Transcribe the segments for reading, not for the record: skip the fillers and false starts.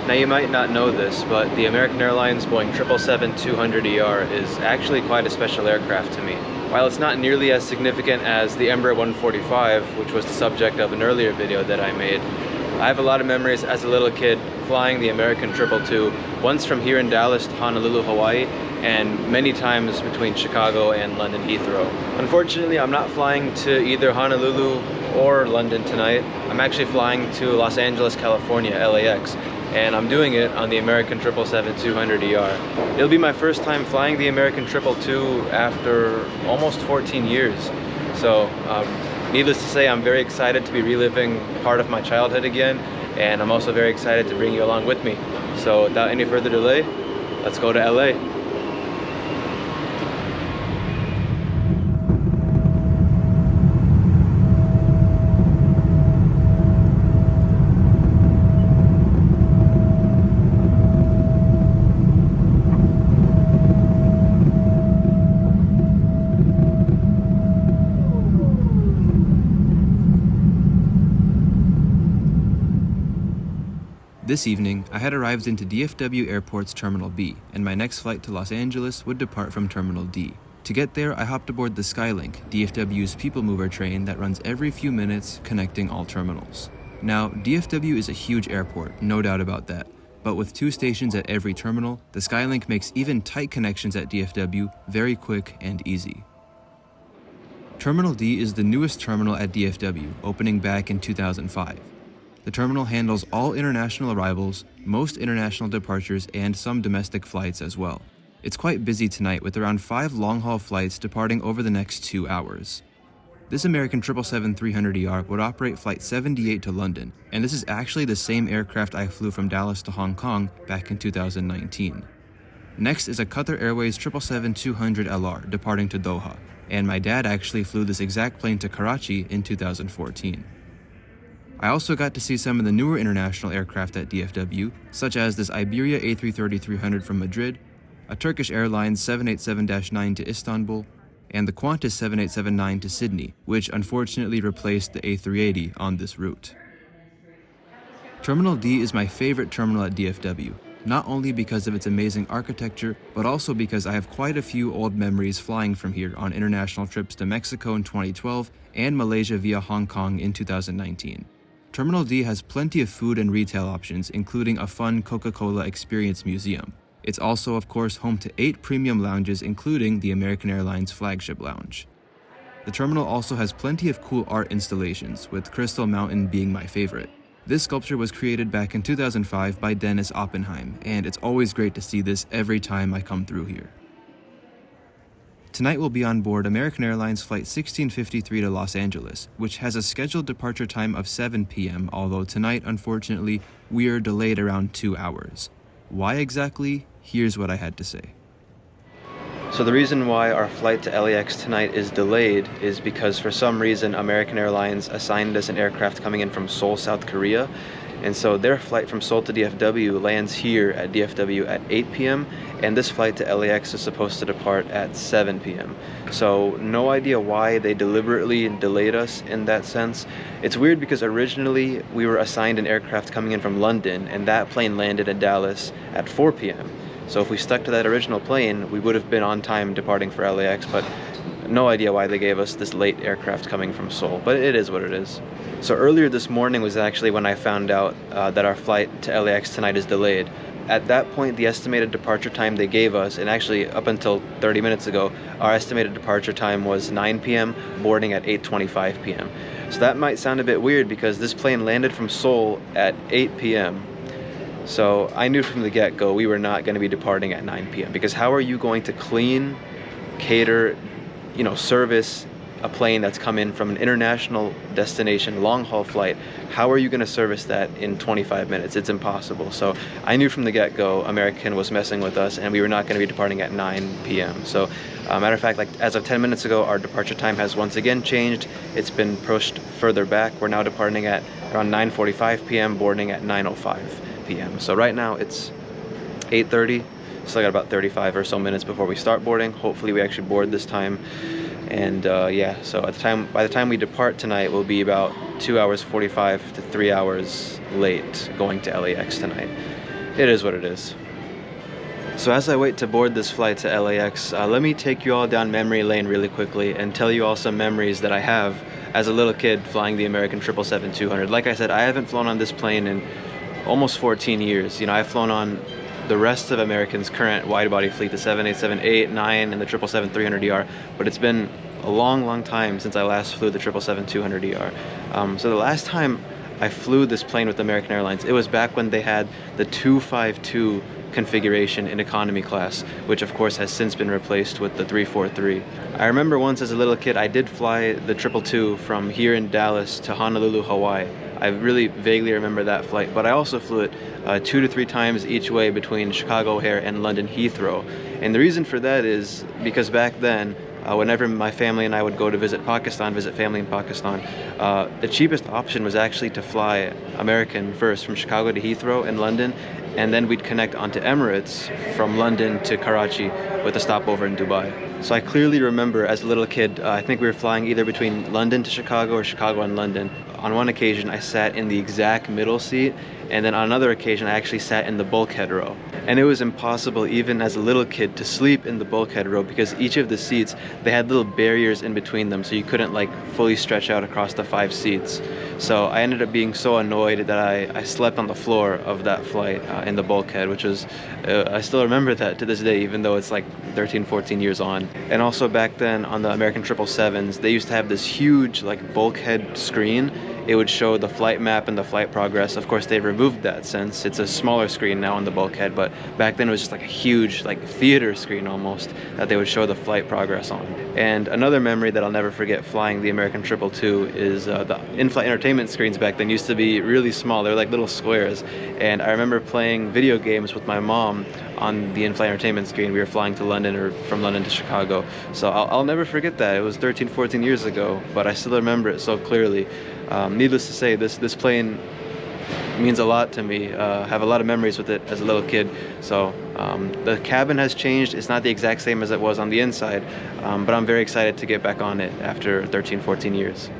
Now you might not know this, but the American Airlines Boeing 777-200ER is actually quite a special aircraft to me. While it's not nearly as significant as the Embraer 145, which was the subject of an earlier video that I made, I have a lot of memories as a little kid flying the American 222, once from here in Dallas to Honolulu, Hawaii, and many times between Chicago and London Heathrow. Unfortunately, I'm not flying to either Honolulu or London tonight. I'm actually flying to Los Angeles, California, LAX, and I'm doing it on the American 777-200ER. It'll be my first time flying the American 222 after almost 14 years. So, needless to say, I'm very excited to be reliving part of my childhood again, and I'm also very excited to bring you along with me. So without any further delay, let's go to LA. This evening, I had arrived into DFW Airport's Terminal B, and my next flight to Los Angeles would depart from Terminal D. To get there, I hopped aboard the Skylink, DFW's people mover train that runs every few minutes, connecting all terminals. Now, DFW is a huge airport, no doubt about that, but with 2 stations at every terminal, the Skylink makes even tight connections at DFW very quick and easy. Terminal D is the newest terminal at DFW, opening back in 2005. The terminal handles all international arrivals, most international departures, and some domestic flights as well. It's quite busy tonight with around 5 long-haul flights departing over the next 2 hours. This American 777-300ER would operate Flight 78 to London, and this is actually the same aircraft I flew from Dallas to Hong Kong back in 2019. Next is a Qatar Airways 777-200LR departing to Doha, and my dad actually flew this exact plane to Karachi in 2014. I also got to see some of the newer international aircraft at DFW, such as this Iberia A330-300 from Madrid, a Turkish Airlines 787-9 to Istanbul, and the Qantas 7879 to Sydney, which unfortunately replaced the A380 on this route. Terminal D is my favorite terminal at DFW, not only because of its amazing architecture, but also because I have quite a few old memories flying from here on international trips to Mexico in 2012 and Malaysia via Hong Kong in 2019. Terminal D has plenty of food and retail options, including a fun Coca-Cola Experience Museum. It's also, of course, home to 8 premium lounges, including the American Airlines flagship lounge. The terminal also has plenty of cool art installations, with Crystal Mountain being my favorite. This sculpture was created back in 2005 by Dennis Oppenheim, and it's always great to see this every time I come through here. Tonight we'll be on board American Airlines Flight 1653 to Los Angeles, which has a scheduled departure time of 7 p.m., although tonight, unfortunately, we are delayed around 2 hours. Why exactly? Here's what I had to say. So the reason why our flight to LAX tonight is delayed is because for some reason American Airlines assigned us an aircraft coming in from Seoul, South Korea, and so their flight from Seoul to DFW lands here at DFW at 8 p.m. and this flight to LAX is supposed to depart at 7 p.m. So no idea why they deliberately delayed us in that sense. It's weird because originally we were assigned an aircraft coming in from London, and that plane landed in Dallas at 4 p.m. So if we stuck to that original plane, we would have been on time departing for LAX, but no idea why they gave us this late aircraft coming from Seoul, but it is what it is. So earlier this morning was actually when I found out that our flight to LAX tonight is delayed. At that point, the estimated departure time they gave us, and actually up until 30 minutes ago, our estimated departure time was 9 p.m., boarding at 8:25 p.m. So that might sound a bit weird because this plane landed from Seoul at 8 p.m. So I knew from the get-go we were not going to be departing at 9 p.m. because how are you going to clean, cater, service a plane that's come in from an international destination, long-haul flight? How are you going to service that in 25 minutes? It's impossible. So I knew from the get-go American was messing with us and we were not going to be departing at 9 p.m. So matter of fact, as of 10 minutes ago, our departure time has once again changed. It's been pushed further back. We're now departing at around 9:45 p.m., boarding at 9:05 p.m. So right now it's 8:30. Still got about 35 or so minutes before we start boarding. Hopefully we actually board this time. And yeah, so by the time we depart tonight, we'll be about 2 hours 45 to 3 hours late going to LAX tonight. It is what it is. So as I wait to board this flight to LAX, let me take you all down memory lane really quickly and tell you all some memories that I have as a little kid flying the American 777-200. Like I said, I haven't flown on this plane in almost 14 years. You know, I've flown on the rest of American's current wide-body fleet, the 787-8, 9, and the 777-300ER, but it's been a long time since I last flew the 777-200ER. So the last time I flew this plane with American Airlines, it was back when they had the 252 configuration in economy class, which of course has since been replaced with the 343. I remember once as a little kid I did fly the 222 from here in Dallas to Honolulu, Hawaii. I really vaguely remember that flight, but I also flew it 2 to 3 times each way between Chicago O'Hare and London Heathrow. And the reason for that is because back then, whenever my family and I would go to visit family in Pakistan, the cheapest option was actually to fly American first from Chicago to Heathrow and London, and then we'd connect onto Emirates from London to Karachi with a stopover in Dubai. So I clearly remember as a little kid, I think we were flying either between London to Chicago or Chicago and London. On one occasion I sat in the exact middle seat, and then on another occasion I actually sat in the bulkhead row. And it was impossible even as a little kid to sleep in the bulkhead row because each of the seats, they had little barriers in between them, so you couldn't like fully stretch out across the 5 seats. So I ended up being so annoyed that I slept on the floor of that flight in the bulkhead, which was, I still remember that to this day, even though it's like 13, 14 years on. And also back then on the American 777s, they used to have this huge like bulkhead screen. It would show the flight map and the flight progress. Of course, they removed that since it's a smaller screen now on the bulkhead, but back then it was just like a huge like theater screen almost that they would show the flight progress on. And another memory that I'll never forget flying the American 222 is the in-flight entertainment screens back then used to be really small. They're like little squares. And I remember playing video games with my mom on the in-flight entertainment screen. We were flying to London or from London to Chicago. So I'll never forget that. It was 13, 14 years ago, but I still remember it so clearly. Needless to say, this plane means a lot to me. Have a lot of memories with it as a little kid. So the cabin has changed. It's not the exact same as it was on the inside, but I'm very excited to get back on it after 13, 14 years.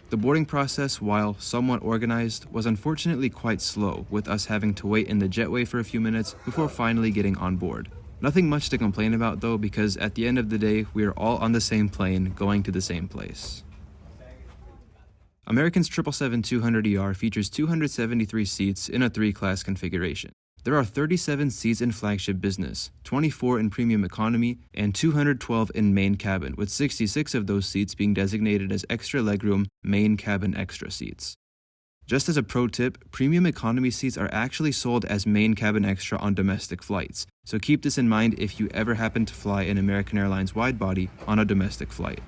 The boarding process, while somewhat organized, was unfortunately quite slow, with us having to wait in the jetway for a few minutes before finally getting on board. Nothing much to complain about though, because at the end of the day, we are all on the same plane, going to the same place. American's 777-200ER features 273 seats in a 3-class configuration. There are 37 seats in flagship business, 24 in premium economy, and 212 in main cabin, with 66 of those seats being designated as extra legroom main cabin extra seats. Just as a pro tip, premium economy seats are actually sold as main cabin extra on domestic flights, so keep this in mind if you ever happen to fly an American Airlines widebody on a domestic flight.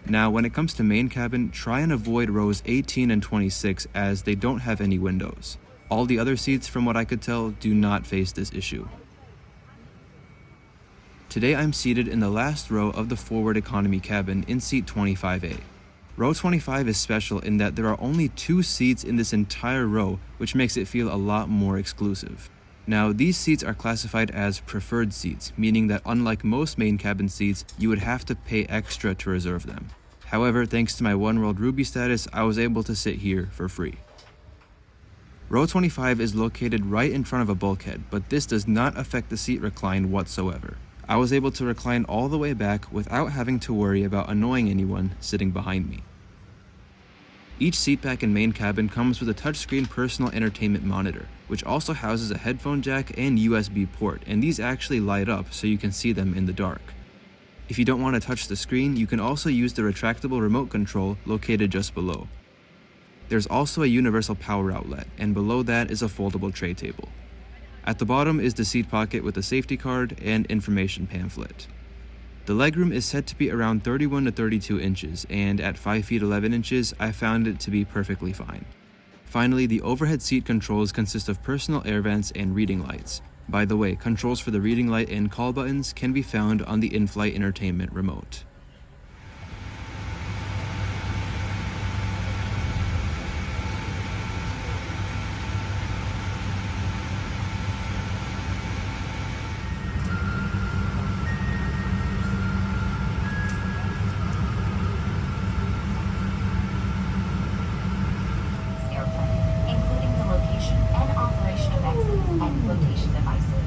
Now, when it comes to main cabin, try and avoid rows 18 and 26 as they don't have any windows. All the other seats, from what I could tell, do not face this issue. Today I'm seated in the last row of the forward economy cabin in seat 25A. Row 25 is special in that there are only 2 seats in this entire row, which makes it feel a lot more exclusive. Now, these seats are classified as preferred seats, meaning that unlike most main cabin seats, you would have to pay extra to reserve them. However, thanks to my One World Ruby status, I was able to sit here for free. Row 25 is located right in front of a bulkhead, but this does not affect the seat recline whatsoever. I was able to recline all the way back without having to worry about annoying anyone sitting behind me. Each seatback in main cabin comes with a touchscreen personal entertainment monitor, which also houses a headphone jack and USB port, and these actually light up so you can see them in the dark. If you don't want to touch the screen, you can also use the retractable remote control located just below. There's also a universal power outlet, and below that is a foldable tray table. At the bottom is the seat pocket with a safety card and information pamphlet. The legroom is said to be around 31 to 32 inches, and at 5 feet 11 inches, I found it to be perfectly fine. Finally, the overhead seat controls consist of personal air vents and reading lights. By the way, controls for the reading light and call buttons can be found on the in-flight entertainment remote. flotation devices.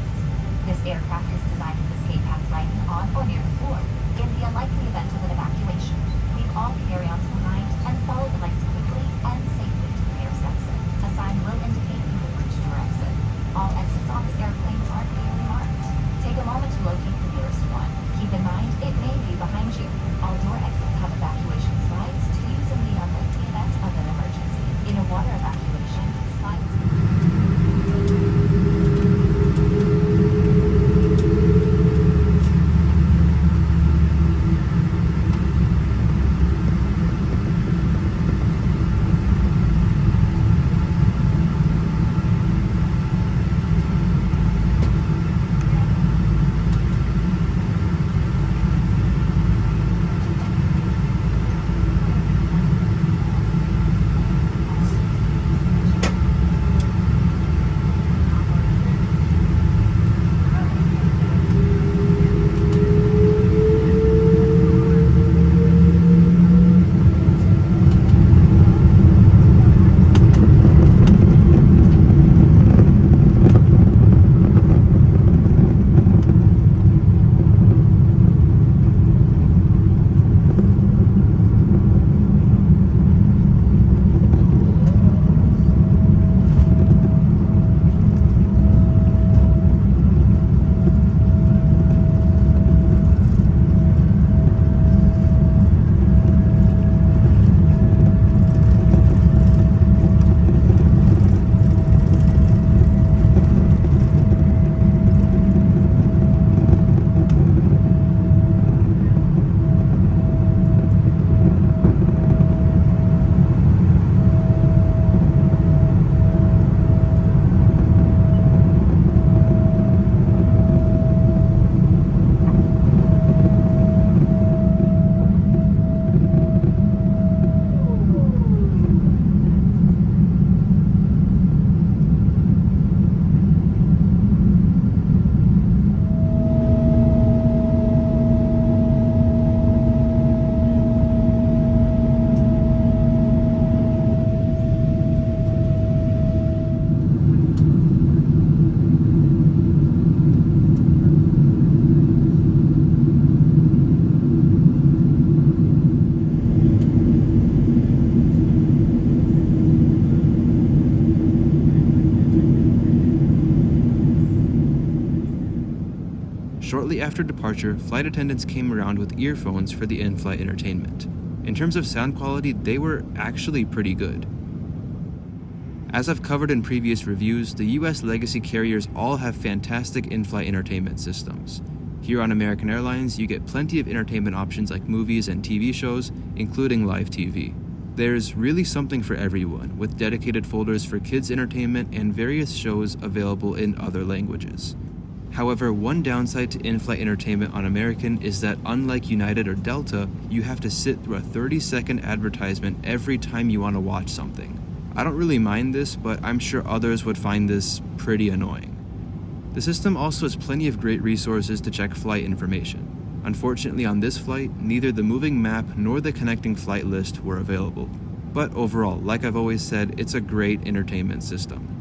This aircraft is designed with escape path lighting on or near the floor. In the unlikely event of an evacuation, leave all carry-ons behind and follow the lights quickly and safely to the nearest exit. A sign will indicate you have reached your exit. All exits on this airplane are clearly marked. Take a moment to locate the nearest one. Keep in mind, it may be behind you. All door exits have evacuation slides to use in the unlikely event of an emergency. In a water evacuation, slides... Shortly after departure, flight attendants came around with earphones for the in-flight entertainment. In terms of sound quality, they were actually pretty good. As I've covered in previous reviews, the US legacy carriers all have fantastic in-flight entertainment systems. Here on American Airlines, you get plenty of entertainment options like movies and TV shows, including live TV. There's really something for everyone, with dedicated folders for kids' entertainment and various shows available in other languages. However, one downside to in-flight entertainment on American is that unlike United or Delta, you have to sit through a 30-second advertisement every time you want to watch something. I don't really mind this, but I'm sure others would find this pretty annoying. The system also has plenty of great resources to check flight information. Unfortunately, on this flight, neither the moving map nor the connecting flight list were available. But overall, like I've always said, it's a great entertainment system.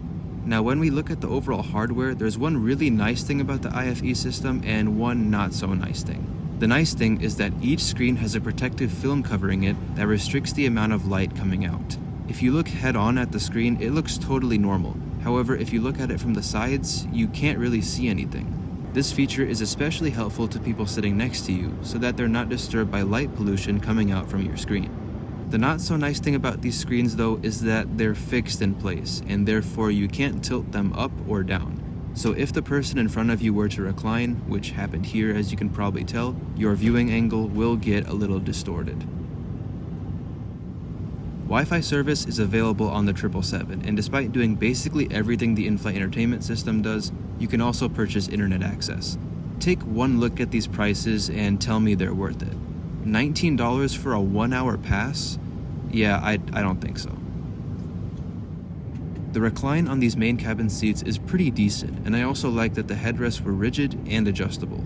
Now, when we look at the overall hardware, there's one really nice thing about the IFE system and one not so nice thing. The nice thing is that each screen has a protective film covering it that restricts the amount of light coming out. If you look head on at the screen, it looks totally normal. However, if you look at it from the sides, you can't really see anything. This feature is especially helpful to people sitting next to you, so that they're not disturbed by light pollution coming out from your screen. The not so nice thing about these screens though is that they're fixed in place, and therefore you can't tilt them up or down. So if the person in front of you were to recline, which happened here as you can probably tell, your viewing angle will get a little distorted. Wi-Fi service is available on the 777, and despite doing basically everything the in-flight entertainment system does, you can also purchase internet access. Take one look at these prices and tell me they're worth it. $19 for a 1-hour pass? Yeah, I don't think so. The recline on these main cabin seats is pretty decent, and I also like that the headrests were rigid and adjustable.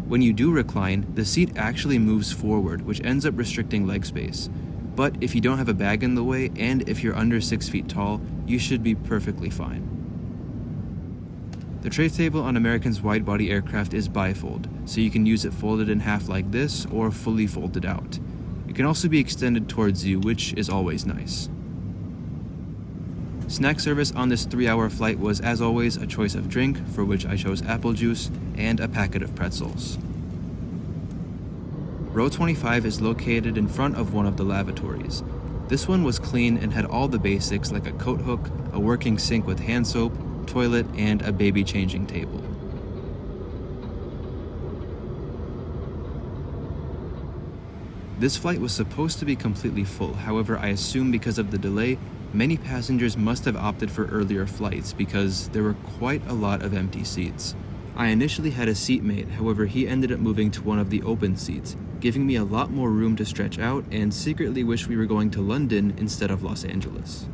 When you do recline, the seat actually moves forward, which ends up restricting leg space. But if you don't have a bag in the way, and if you're under 6 feet tall, you should be perfectly fine. The tray table on American's wide-body aircraft is bifold, so you can use it folded in half like this or fully folded out. It can also be extended towards you, which is always nice. Snack service on this 3-hour flight was, as always, a choice of drink, for which I chose apple juice, and a packet of pretzels. Row 25 is located in front of one of the lavatories. This one was clean and had all the basics like a coat hook, a working sink with hand soap, toilet, and a baby changing table. This flight was supposed to be completely full, however I assume because of the delay, many passengers must have opted for earlier flights because there were quite a lot of empty seats. I initially had a seatmate, however he ended up moving to one of the open seats, giving me a lot more room to stretch out and secretly wish we were going to London instead of Los Angeles.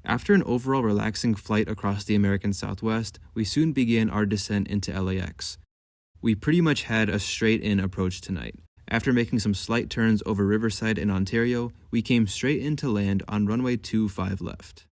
After an overall relaxing flight across the American Southwest, we soon began our descent into LAX. We pretty much had a straight-in approach tonight. After making some slight turns over Riverside in Ontario, we came straight into land on runway 25 left.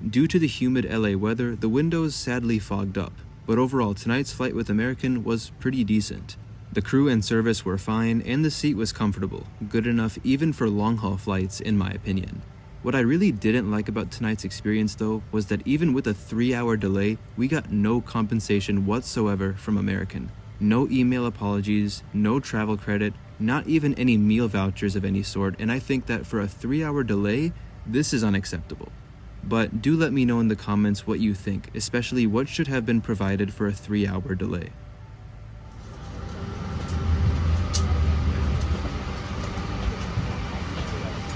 Due to the humid LA weather, the windows sadly fogged up, but overall tonight's flight with American was pretty decent. The crew and service were fine, and the seat was comfortable, good enough even for long-haul flights in my opinion. What I really didn't like about tonight's experience though was that even with a 3-hour delay, we got no compensation whatsoever from American. No email apologies, no travel credit, not even any meal vouchers of any sort, and I think that for a 3-hour delay, this is unacceptable. But do let me know in the comments what you think, especially what should have been provided for a 3-hour delay.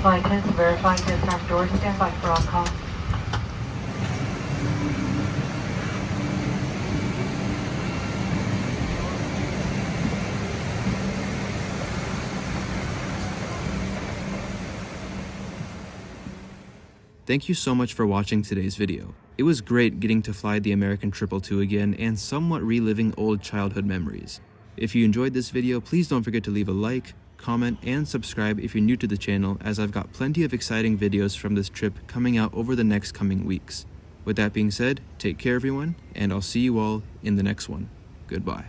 Flight attendants verifying aircraft doors, stand by for on-call. Thank you so much for watching today's video. It was great getting to fly the American 222 again and somewhat reliving old childhood memories. If you enjoyed this video, please don't forget to leave a like, comment, and subscribe if you're new to the channel, as I've got plenty of exciting videos from this trip coming out over the next coming weeks. With that being said, take care everyone, and I'll see you all in the next one. Goodbye.